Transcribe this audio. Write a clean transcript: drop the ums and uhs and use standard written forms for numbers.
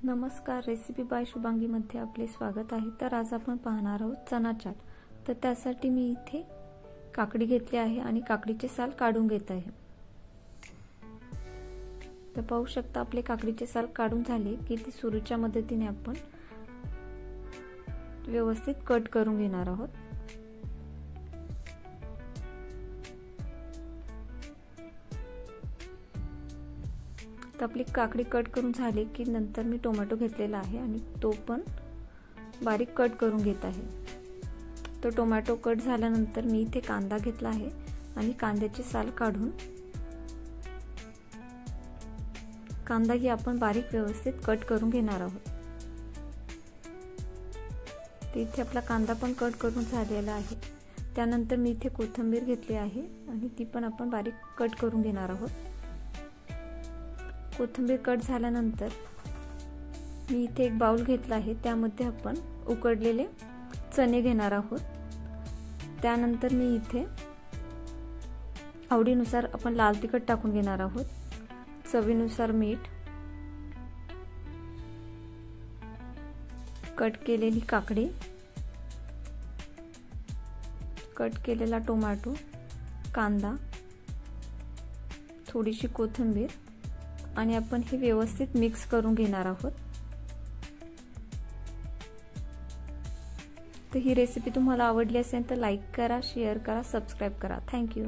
नमस्कार, recipe bye Shubhangi मध्ये आपले स्वागत आहे। तर आज आपण पाहणार आहोत चना चाट। तर त्यासाठी मी इथे काकडी घेतली आहे आणि काकडीचे साल काढून घेत आहे। तर पाहू शकता आपले काकडीचे साल काढून झाले की ती सुरीच्या मदतीने आपण व्यवस्थित कट करून घेणार आहोत। तर आपली काकडी कट करून झाली की नंतर मी टोमॅटो घेतलेला आहे आणि तो पण बारीक कट करून घेत आहे। तो टोमॅटो कट झाल्यानंतर मी इथे कांदा घेतला आहे आणि कांद्याचे साल काढून कांदा ही आपण बारीक व्यवस्थित कट करून घेणार आहोत। तर इथे आपला कांदा पण कट करून झालेला आहे। त्यानंतर मी इथे कोथिंबीर घेतली आहे आणि ती पण आपण बारीक कट करून घेणार आहोत। कोथिंबीर कट झाल्यानंतर मी इथे एक बाउल घेतला आहे, त्यामध्ये आपण उकडलेले चणे घेणार आहोत। त्यानंतर मी इथे आवडीनुसार आपण लाल तिखट टाकून घेणार आहोत, चवीनुसार मीठ, कट केलेली काकडी, कट केलेला टोमॅटो, कांदा, थोडीशी कोथिंबीर आणि आपण हे व्यवस्थित मिक्स करून घेणार आहोत। तर ही रेसिपी तुम्हाला आवडली असेल तर लाईक करा, शेअर करा, सबस्क्राइब करा। Thank you.